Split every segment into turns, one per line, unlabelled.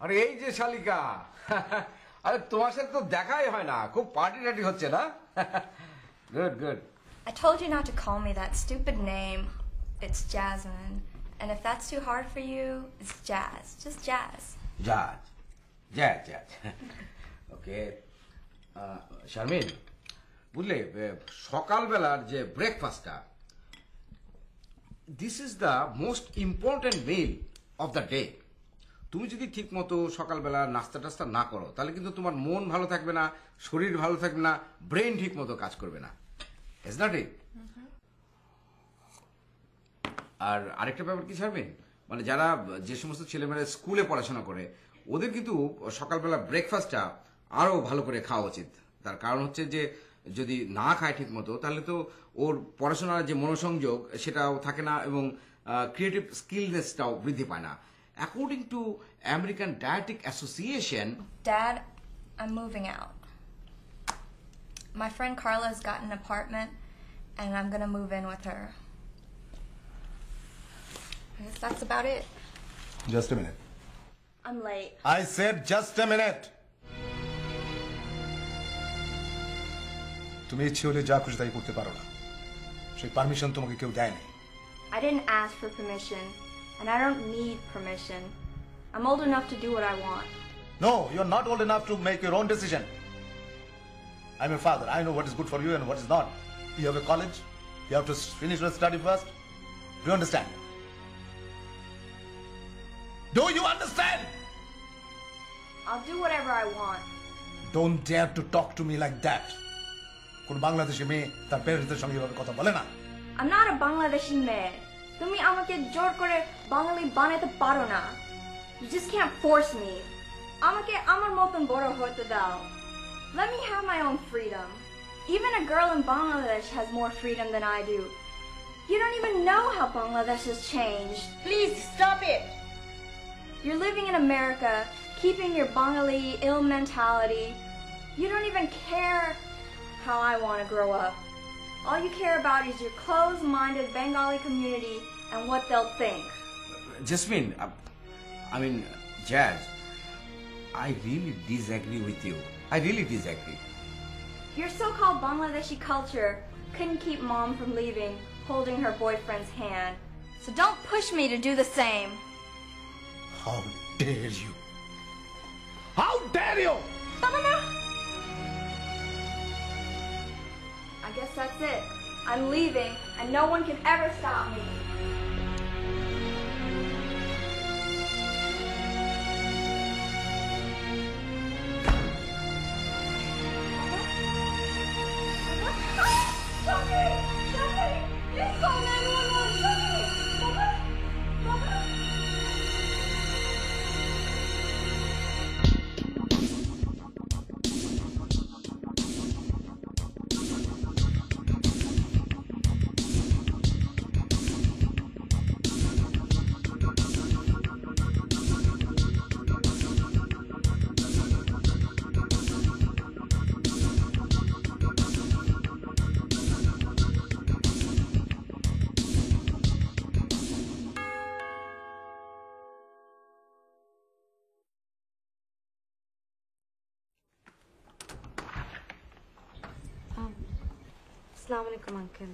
আরে এই যে শালিকা, আরে তোমার সাথে তো দেখাই হয় না, খুব পার্টি টাটি হচ্ছে না? Good good.
I told you not to call me that stupid name. It's Jasmine. And if that's too hard for you, it's Jazz. Just Jazz.
Jazz. Jazz, Jazz. ওকে শারমিন, বুঝলে সকালবেলার যে ব্রেকফাস্টটা, this is the most important meal of the day. তুমি যদি ঠিক মতো সকালবেলা নাস্তা টাস্তা না করো তাহলে কিন্তু তোমার মন ভালো থাকবে না, শরীর ভালো থাকবে না, ব্রেন ঠিক মতো কাজ করবে না। ইজ নট ইট? আর আরেকটা ব্যাপার কি ছাড়বেন, মানে যারা যে সমস্ত ছেলেমেয়েরা স্কুলে পড়াশোনা করে ওদের কিন্তু সকালবেলা ব্রেকফাস্টটা আরো ভালো করে খাওয়া উচিত। তার কারণ হচ্ছে যে যদি না খায় ঠিক মতো তাহলে তো ওর পড়াশোনার যে মনোসংযোগ সেটাও থাকে না এবং ক্রিয়েটিভ স্কিলনেসটাও বৃদ্ধি পায় না। According to American dietetic association.
Dad, I'm moving out. My friend Carla's got an apartment and I'm gonna move in with her. I guess that's about it.
Just a minute.
I'm late.
I said just a minute. তুমি ইচ্ছে হলে যা খুশি তাই করতে পারো না, সেই পারমিশন তোমাকে কেউ দেয়নি।
I didn't ask for permission and I don't need permission. I'm old enough to do what I want.
No, you're not old enough to make your own decision. I'm your father. I know what is good for you and what is not. You have a college. You have to finish your study first. Do you understand? Do you understand?
I'll do whatever I want.
Don't dare to talk to me like that. কোন বাংলাদেশি মেয়ে তার প্যারেন্টসদের সঙ্গে এভাবে কথা বলে না।
I'm not a Bangladeshi man. তুমি আমাকে জোর করে বাঙালি বানাতে পারো না। You just can't force me. আমাকে আমার মতন বড় হতে দাও। Let me have my own freedom. Even a girl in Bangladesh has more freedom than I do. You don't even know how Bangladesh has changed. Please stop it. You're living in America, keeping your Bengali ill mentality. You don't even care how I want to grow up. All you care about is your closed-minded Bengali community and what they'll think.
Jasmine, I mean, Jazz, I really disagree with you. I really disagree.
Your so-called Bangladeshi culture couldn't keep Mom from leaving, holding her boyfriend's hand. So don't push me to do the same.
How dare you? How dare you?
Mama! I guess that's it. I'm leaving, and no one can ever stop me.
আসসালামু আলাইকুম uncle.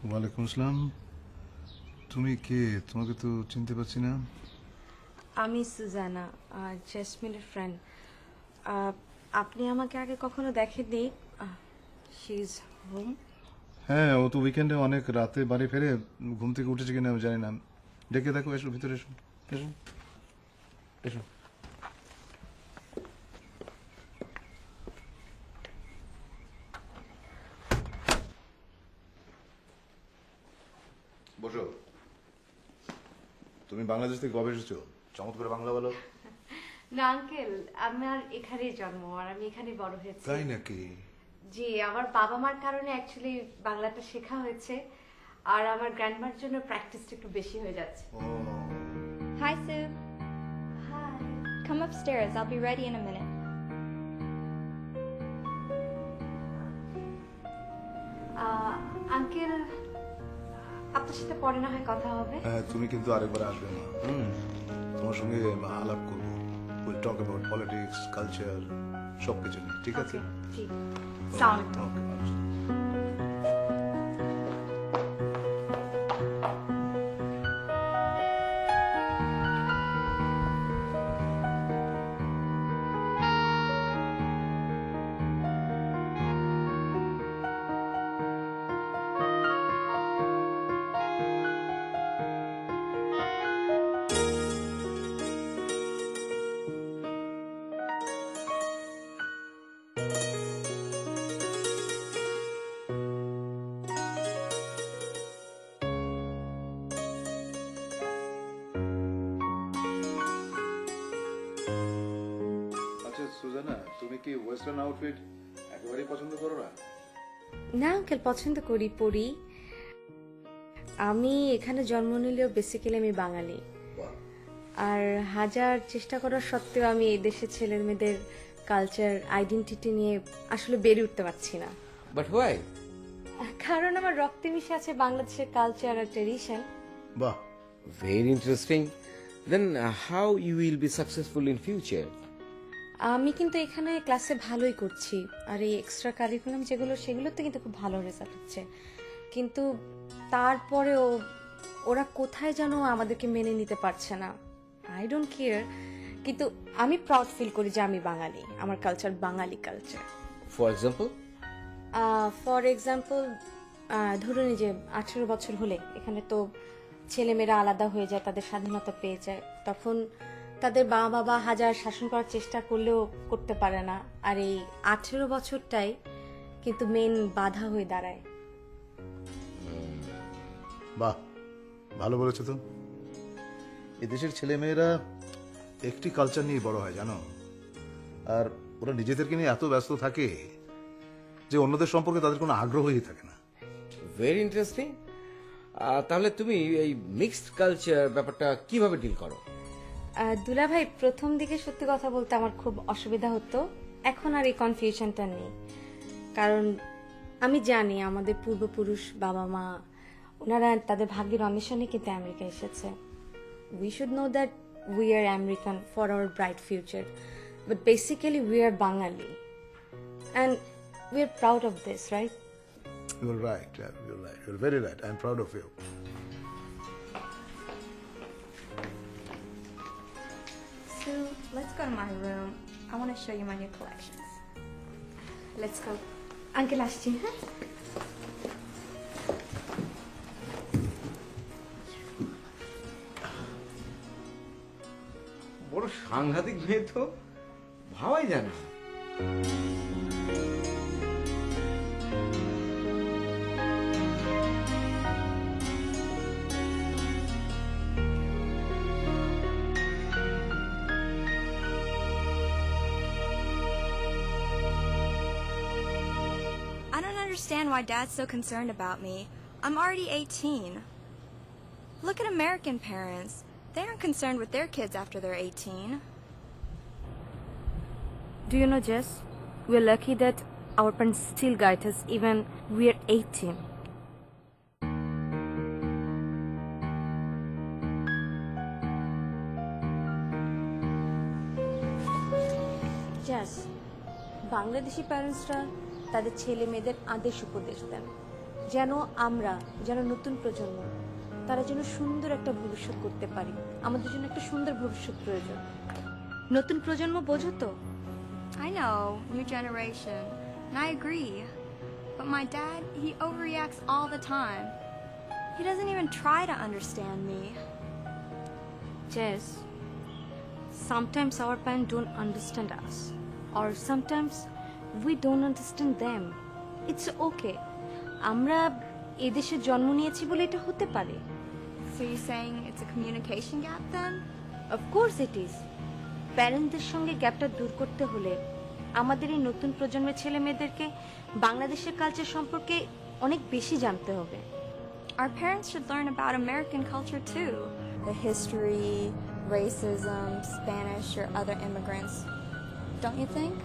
ওয়ালাইকুম আসসালাম। তুমি কে? তোমাকে তো চিনতে পারছি না।
আমি সুজানা, জেসমিনের ফ্রেন্ড। আপনি আমাকে আগে কখনো দেখেননি। She is home.
হ্যাঁ, ও তো উইকেন্ডে অনেক রাতে বাড়ি ফেরে। ঘুম থেকে উঠেছে কিনা আমি জানি না। ডেকে দেখো, এসো ভিতরে এসো। এসো এসো। বসো। তুমি বাংলাদেশ থেকে কবে এসেছো? চমৎকার বাংলা বলো।
না আঙ্কেল, আমার এখানেই জন্ম আর আমি এখানেই বড় হয়েছি।
তাই নাকি?
জি, আমার বাবা মার কারণে অ্যাকচুয়ালি বাংলাটা শেখা হয়েছে আর আমার গ্র্যান্ডমার জন্য প্র্যাকটিসটা একটু বেশি হয়ে যাচ্ছে।
Hi, Sue.
Hi.
Come upstairs. I'll be ready in a minute.
Uncle, আপনার সাথে পরে না হয় কথা হবে।
হ্যাঁ, তুমি কিন্তু আরেকবার আসবে না। তোমার সঙ্গে আলাপ করবো। Will talk about politics, culture, সব কিছু নিয়ে, ঠিক আছে?
জি সালাম আলাইকুম।
ওকে। আচ্ছা সুজানা, তুমি কি ওয়েস্টার্ন আউটফিট একেবারেই পছন্দ করো না?
না আঙ্কেল, পছন্দ করি, পড়ি। আমি এখানে জন্ম নিলেও বেসিক্যালি আমি বাঙালি। আর হাজার চেষ্টা করার সত্ত্বেও আমি এই দেশের ছেলে মেয়েদের কালচার আইডেন্টিটি নিয়ে আসলে বেড়ে উঠতে পারছি না।
But why?
কারণ আমার রক্তে মিশে আছে বাংলাদেশের কালচার আর ট্রেডিশন।
বাহ,
very interesting. Then how you will be successful in future?
আমি কিন্তু এখানে ক্লাসে ভালোই করছি, আর এই এক্সট্রা কারিকুলাম যেগুলো সেগুলোতে কিন্তু খুব ভালো রেজাল্ট হচ্ছে, কিন্তু তারপরেও ওরা কোথায় যেন আমাদেরকে মেনে নিতে পারছে না। আই ডোন্ট কেয়ার, কিন্তু আমি প্রাউড ফিল করি যে আমি বাঙালি, আমার culture Bangali culture.
For example?
For example ধরুন এই যে 18 বছর হলে এখানে তো ছেলেমেয়েরা আলাদা হয়ে যায়, তাদের স্বাধীনতা পেয়ে যায়, তখন তাদের বাবা হাজার শাসন করার চেষ্টা করলেও করতে পারে না, আর এই 18 বছরটাই কিন্তু মেন বাধা হয়ে দাঁড়ায়।
বাহ, ভালো বলেছো তো। এদেশের ছেলেমেয়েরা একটি কালচার নিয়ে বড় হয় জানো, আর ওরা নিজেদেরকে নিয়ে এত ব্যস্ত থাকে যে অন্যদের সম্পর্কে তাদের কোনো আগ্রহই থাকে না।
Very interesting. তাহলে তুমি এই মিক্সড কালচার ব্যাপারটা কিভাবে ডিল করো?
দুলা ভাই, প্রথম দিকে সত্যি কথা বলতে আমার খুব অসুবিধা হতো, এখন আর এই কনফিউশনটা নেই, কারণ আমি জানি আমাদের পূর্বপুরুষ বাবা মা ওনারা তাদের ভাগ্যের অন্বেষণে কিন্তু আমেরিকা এসেছে। We should know that we are American for our bright future, but basically we are Bangali and we are proud of this, right?
You're right, you're right, you're very right. I'm proud of you.
So let's go to my room. I want to show you my new collections. Let's go.
Uncle আসছি, হ্যাঁ?
বড় সাংঘাতিক মেয়ে তো, ভাবাই যায় না।
I don't understand why Dad's so concerned about me. I'm already 18. Look at American parents. They aren't concerned with their kids after they're 18.
Do you know, Jess, we're lucky that our parents still guide us even we're 18. Jess, Bangladeshi প্যারেন্টসরা তাদের ছেলে মেয়েদের আদেশ উপদেশ দেন যেন আমরা, যেন নতুন প্রজন্ম, তারা যেন সুন্দর একটা ভবিষ্যৎ করতে পারি। আমাদের জন্য একটা সুন্দর ভবিষ্যৎ প্রয়োজন। নতুন প্রজন্ম বোঝো তো?
I know, new generation, and I agree. But my dad, he overreacts all the time. He doesn't even try to understand me.
Jess, sometimes our parents don't understand us, or sometimes we don't understand them. It's okay. আমরা এদেশে জন্ম নিয়েছি বলে এটা হতে পারে।
So you're saying it's a communication gap then?
Of course it is. প্যারেন্টদের সঙ্গে গ্যাপটা দূর করতে হলে আমাদের এই নতুন প্রজন্মের ছেলে মেয়েদেরকে বাংলাদেশের কালচার সম্পর্কে অনেক বেশি জানতে হবে।
Our parents should learn about American culture too. The history, racism, Spanish or other immigrants. Don't you think?